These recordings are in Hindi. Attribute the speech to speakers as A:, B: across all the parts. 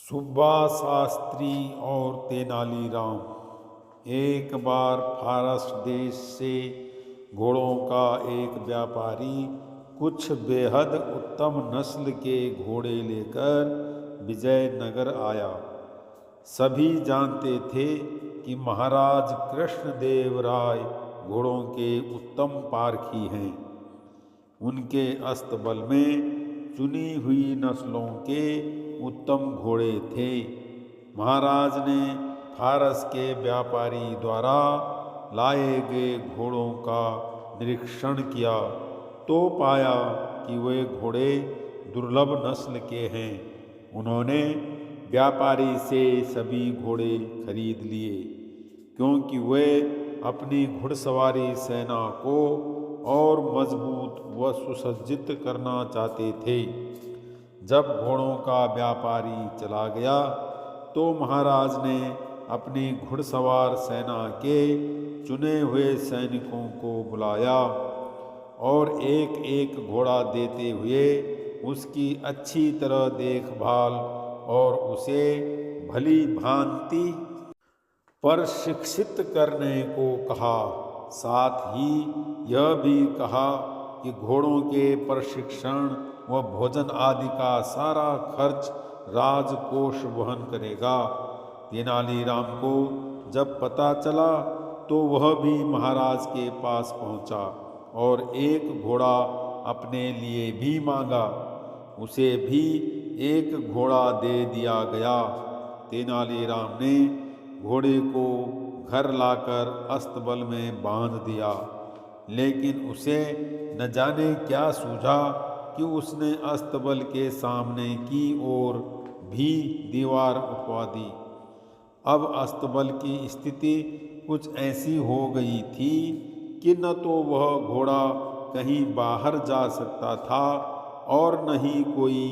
A: सुब्बा शास्त्री और तेनालीराम। एक बार फारस देश से घोड़ों का एक व्यापारी कुछ बेहद उत्तम नस्ल के घोड़े लेकर विजयनगर आया। सभी जानते थे कि महाराज कृष्णदेव राय घोड़ों के उत्तम पारखी हैं। उनके अस्तबल में चुनी हुई नस्लों के उत्तम घोड़े थे। महाराज ने फारस के व्यापारी द्वारा लाए गए घोड़ों का निरीक्षण किया तो पाया कि वे घोड़े दुर्लभ नस्ल के हैं। उन्होंने व्यापारी से सभी घोड़े खरीद लिए क्योंकि वे अपनी घुड़सवारी सेना को और मजबूत व सुसज्जित करना चाहते थे। जब घोड़ों का व्यापारी चला गया तो महाराज ने अपनी घुड़सवार सेना के चुने हुए सैनिकों को बुलाया और एक एक घोड़ा देते हुए उसकी अच्छी तरह देखभाल और उसे भली भांति प्रशिक्षित करने को कहा। साथ ही यह भी कहा कि घोड़ों के प्रशिक्षण व भोजन आदि का सारा खर्च राजकोष वहन करेगा। तेनालीराम को जब पता चला तो वह भी महाराज के पास पहुंचा और एक घोड़ा अपने लिए भी मांगा। उसे भी एक घोड़ा दे दिया गया। तेनालीराम ने घोड़े को घर लाकर अस्तबल में बांध दिया, लेकिन उसे न जाने क्या सूझा कि उसने अस्तबल के सामने की ओर भी दीवार उठवा दी। अब अस्तबल की स्थिति कुछ ऐसी हो गई थी कि न तो वह घोड़ा कहीं बाहर जा सकता था और न ही कोई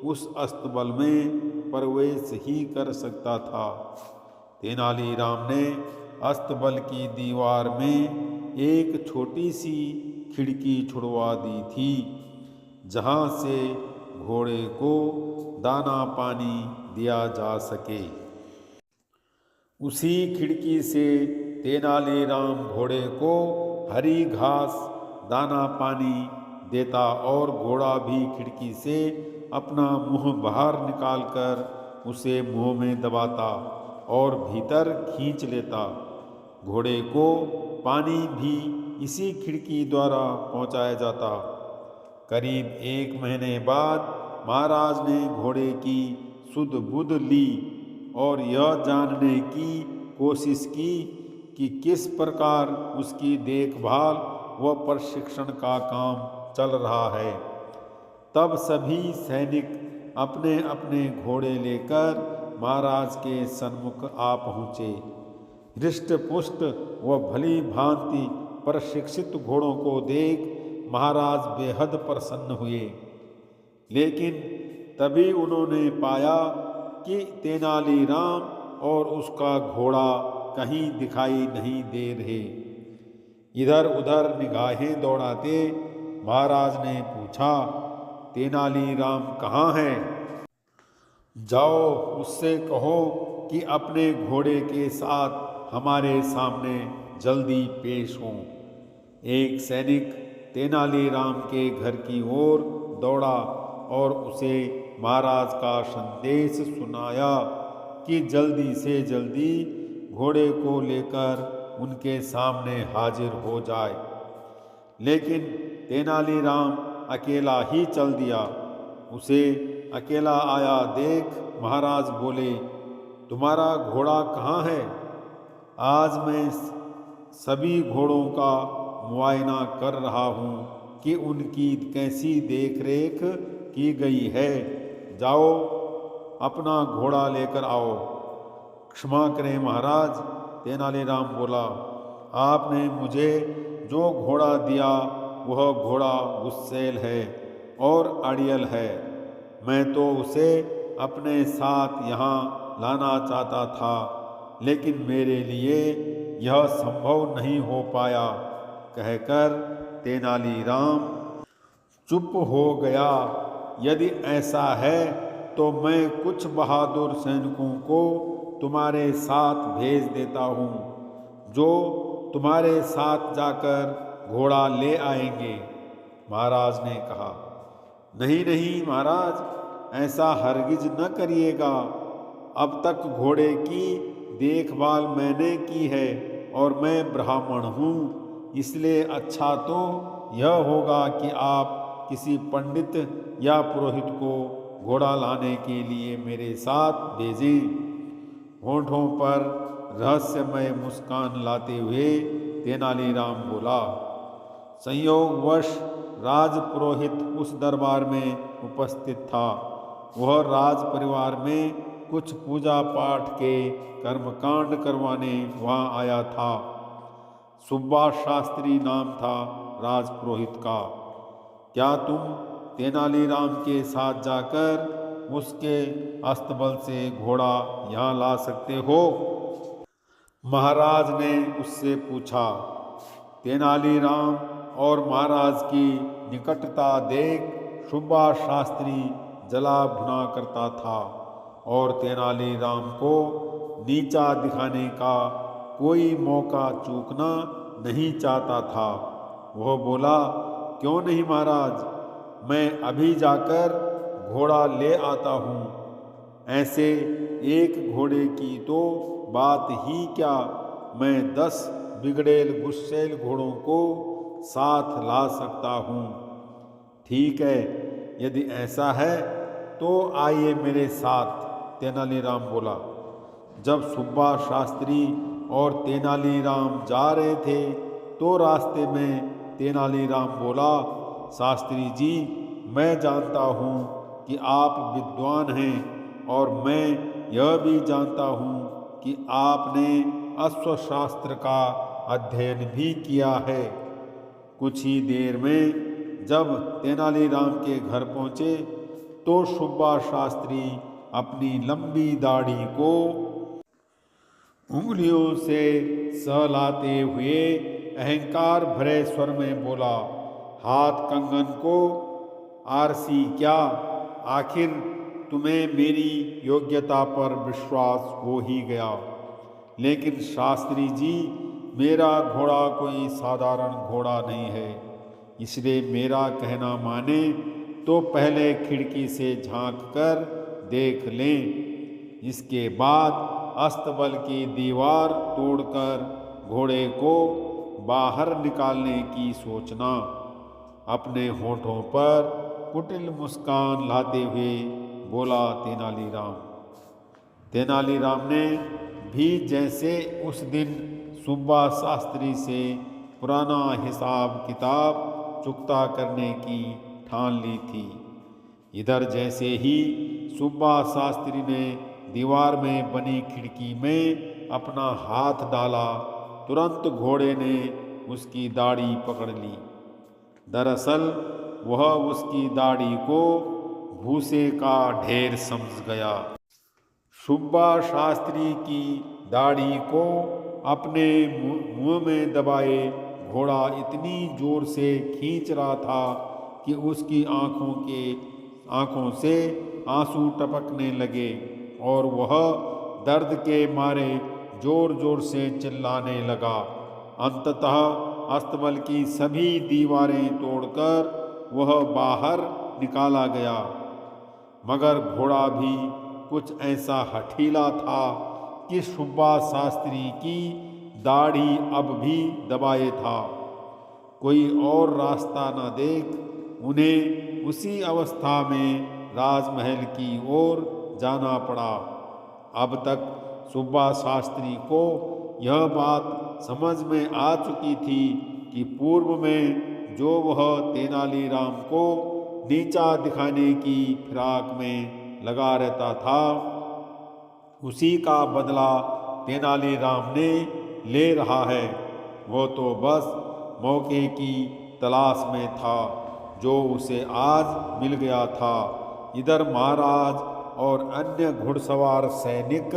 A: उस अस्तबल में प्रवेश ही कर सकता था। तेनालीराम ने अस्तबल की दीवार में एक छोटी सी खिड़की छुड़वा दी थी जहाँ से घोड़े को दाना पानी दिया जा सके। उसी खिड़की से तेनालीराम घोड़े को हरी घास दाना पानी देता और घोड़ा भी खिड़की से अपना मुंह बाहर निकालकर उसे मुंह में दबाता और भीतर खींच लेता। घोड़े को पानी भी इसी खिड़की द्वारा पहुंचाया जाता। करीब 1 महीने बाद महाराज ने घोड़े की सुध बुध ली और यह जानने की कोशिश की कि किस प्रकार उसकी देखभाल व प्रशिक्षण का काम चल रहा है। तब सभी सैनिक अपने अपने घोड़े लेकर महाराज के सन्मुख आ पहुँचे। हृष्ट पुष्ट व भली भांति प्रशिक्षित घोड़ों को देख महाराज बेहद प्रसन्न हुए, लेकिन तभी उन्होंने पाया कि तेनालीराम और उसका घोड़ा कहीं दिखाई नहीं दे रहे। इधर उधर निगाहें दौड़ाते महाराज ने पूछा, तेनालीराम कहाँ है? जाओ उससे कहो कि अपने घोड़े के साथ हमारे सामने जल्दी पेश हों। एक सैनिक तेनालीराम के घर की ओर दौड़ा और उसे महाराज का संदेश सुनाया कि जल्दी से जल्दी घोड़े को लेकर उनके सामने हाजिर हो जाए। लेकिन तेनालीराम अकेला ही चल दिया। उसे अकेला आया देख महाराज बोले, तुम्हारा घोड़ा कहाँ है? आज मैं सभी घोड़ों का मुआयना कर रहा हूँ कि उनकी कैसी देखरेख की गई है। जाओ अपना घोड़ा लेकर आओ। क्षमा करें महाराज, तेनालीराम बोला, आपने मुझे जो घोड़ा दिया वह घोड़ा गुस्सैल है और अड़ियल है। मैं तो उसे अपने साथ यहाँ लाना चाहता था, लेकिन मेरे लिए यह संभव नहीं हो पाया। कहकर तेनालीराम चुप हो गया। यदि ऐसा है तो मैं कुछ बहादुर सैनिकों को तुम्हारे साथ भेज देता हूँ, जो तुम्हारे साथ जाकर घोड़ा ले आएंगे। महाराज ने कहा, नहीं नहीं महाराज, ऐसा हरगिज न करिएगा। अब तक घोड़े की देखभाल मैंने की है और मैं ब्राह्मण हूँ, इसलिए अच्छा तो यह होगा कि आप किसी पंडित या पुरोहित को घोड़ा लाने के लिए मेरे साथ भेजें। होठों पर रहस्यमय मुस्कान लाते हुए तेनालीराम बोला। संयोगवश राज पुरोहित उस दरबार में उपस्थित था। वह राज परिवार में कुछ पूजा पाठ के कर्मकांड करवाने वहाँ आया था। सुब्बा शास्त्री नाम था राज पुरोहित का। क्या तुम तेनालीराम के साथ जाकर उसके अस्तबल से घोड़ा यहाँ ला सकते हो? महाराज ने उससे पूछा। तेनालीराम और महाराज की निकटता देख सुब्बा शास्त्री जला भुना करता था और तेनालीराम को नीचा दिखाने का कोई मौका चूकना नहीं चाहता था। वह बोला, क्यों नहीं महाराज, मैं अभी जाकर घोड़ा ले आता हूँ। ऐसे एक घोड़े की तो बात ही क्या, मैं 10 बिगड़ेल गुस्सैल घोड़ों को साथ ला सकता हूँ। ठीक है, यदि ऐसा है तो आइए मेरे साथ, तेनालीराम बोला। जब सुब्बा शास्त्री और तेनालीराम जा रहे थे तो रास्ते में तेनालीराम बोला, शास्त्री जी, मैं जानता हूँ कि आप विद्वान हैं और मैं यह भी जानता हूँ कि आपने अश्वशास्त्र का अध्ययन भी किया है। कुछ ही देर में जब तेनालीराम के घर पहुँचे तो सुब्बा शास्त्री अपनी लंबी दाढ़ी को उंगलियों से सहलाते हुए अहंकार भरे स्वर में बोला, हाथ कंगन को आरसी क्या, आखिर तुम्हें मेरी योग्यता पर विश्वास हो ही गया। लेकिन शास्त्री जी, मेरा घोड़ा कोई साधारण घोड़ा नहीं है, इसलिए मेरा कहना माने तो पहले खिड़की से झांक कर देख लें। इसके बाद अस्तबल की दीवार तोड़कर घोड़े को बाहर निकालने की सोचना। अपने होठों पर कुटिल मुस्कान लाते हुए बोला तेनालीराम। तेनालीराम ने भी जैसे उस दिन सुब्बा शास्त्री से पुराना हिसाब किताब चुकता करने की ठान ली थी, इधर जैसे ही सुब्बा शास्त्री ने दीवार में बनी खिड़की में अपना हाथ डाला, तुरंत घोड़े ने उसकी दाढ़ी पकड़ ली। दरअसल वह उसकी दाढ़ी को भूसे का ढेर समझ गया। सुब्बा शास्त्री की दाढ़ी को अपने मुंह में दबाए घोड़ा इतनी जोर से खींच रहा था कि उसकी आंखों से आंसू टपकने लगे और वह दर्द के मारे जोर जोर से चिल्लाने लगा। अंततः अस्तबल की सभी दीवारें तोड़कर वह बाहर निकाला गया, मगर घोड़ा भी कुछ ऐसा हठीला था कि सुब्बा शास्त्री की दाढ़ी अब भी दबाए था। कोई और रास्ता न देख उन्हें उसी अवस्था में राजमहल की ओर जाना पड़ा। अब तक सुब्बा शास्त्री को यह बात समझ में आ चुकी थी कि पूर्व में जो वह तेनालीराम को नीचा दिखाने की फिराक में लगा रहता था, उसी का बदला तेनालीराम ने ले रहा है। वो तो बस मौके की तलाश में था जो उसे आज मिल गया था। इधर महाराज और अन्य घुड़सवार सैनिक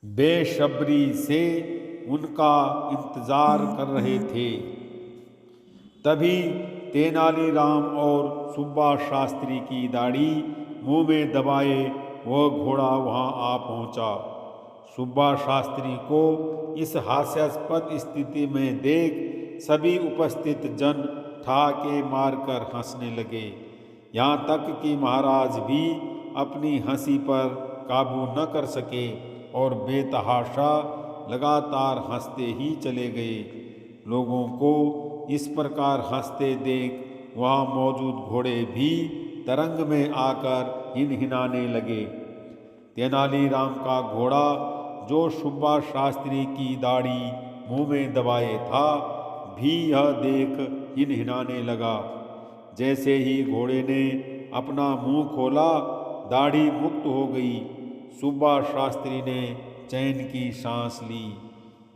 A: बेसब्री से उनका इंतजार कर रहे थे। तभी तेनालीराम और सुब्बा शास्त्री की दाढ़ी मुंह में दबाए वह घोड़ा वहां आ पहुंचा। सुब्बा शास्त्री को इस हास्यास्पद स्थिति में देख सभी उपस्थित जन ठहाके मारकर हंसने लगे। यहाँ तक कि महाराज भी अपनी हंसी पर काबू न कर सके और बेतहाशा लगातार हंसते ही चले गए। लोगों को इस प्रकार हंसते देख वहाँ मौजूद घोड़े भी तरंग में आकर हिनहिनाने लगे। तेनालीराम का घोड़ा जो सुब्बा शास्त्री की दाढ़ी मुंह में दबाए था भी यह देख हिनहिनाने लगा। जैसे ही घोड़े ने अपना मुंह खोला दाढ़ी मुक्त हो गई। सुब्बा शास्त्री ने चैन की सांस ली।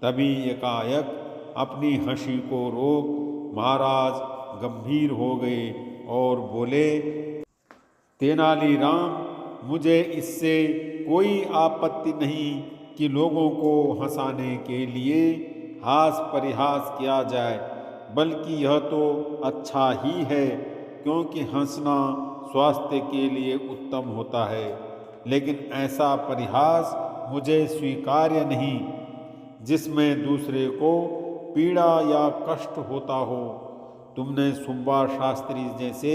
A: तभी एकाएक अपनी हंसी को रोक महाराज गंभीर हो गए और बोले, तेनालीराम, मुझे इससे कोई आपत्ति नहीं कि लोगों को हंसाने के लिए हास परिहास किया जाए, बल्कि यह तो अच्छा ही है, क्योंकि हंसना स्वास्थ्य के लिए उत्तम होता है। लेकिन ऐसा परिहास मुझे स्वीकार्य नहीं जिसमें दूसरे को पीड़ा या कष्ट होता हो। तुमने सुब्बा शास्त्री जैसे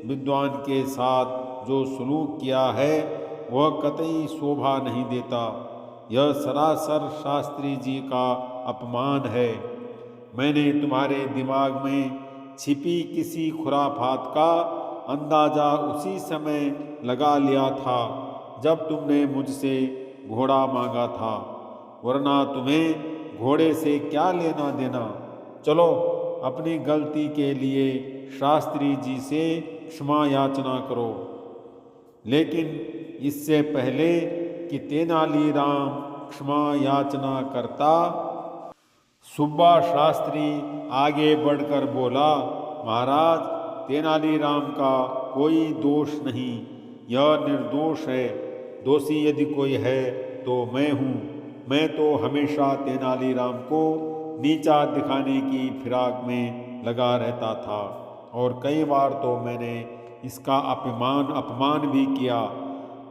A: विद्वान के साथ जो सलूक किया है वह कतई शोभा नहीं देता। यह सरासर शास्त्री जी का अपमान है। मैंने तुम्हारे दिमाग में छिपी किसी खुराफात का अंदाजा उसी समय लगा लिया था जब तुमने मुझसे घोड़ा मांगा था, वरना तुम्हें घोड़े से क्या लेना देना। चलो अपनी गलती के लिए शास्त्री जी से क्षमा याचना करो। लेकिन इससे पहले कि तेनालीराम क्षमा याचना करता, सुब्बा शास्त्री आगे बढ़कर बोला, महाराज, तेनालीराम का कोई दोष नहीं, यह निर्दोष है। दोषी यदि कोई है तो मैं हूँ। मैं तो हमेशा तेनालीराम को नीचा दिखाने की फिराक में लगा रहता था और कई बार तो मैंने इसका अपमान भी किया,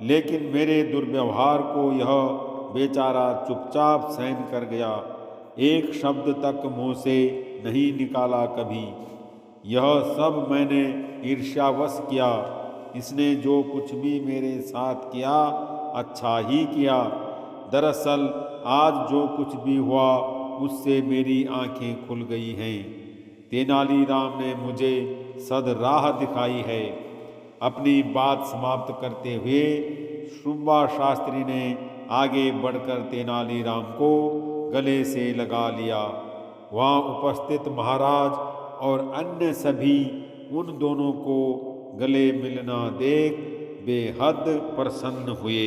A: लेकिन मेरे दुर्व्यवहार को यह बेचारा चुपचाप सहन कर गया। एक शब्द तक मुंह से नहीं निकाला कभी। यह सब मैंने ईर्ष्यावश किया। इसने जो कुछ भी मेरे साथ किया अच्छा ही किया। दरअसल आज जो कुछ भी हुआ उससे मेरी आंखें खुल गई हैं। तेनालीराम ने मुझे सदराह दिखाई है। अपनी बात समाप्त करते हुए सुब्बा शास्त्री ने आगे बढ़कर तेनालीराम को गले से लगा लिया। वहाँ उपस्थित महाराज और अन्य सभी उन दोनों को गले मिलना देख बेहद प्रसन्न हुए।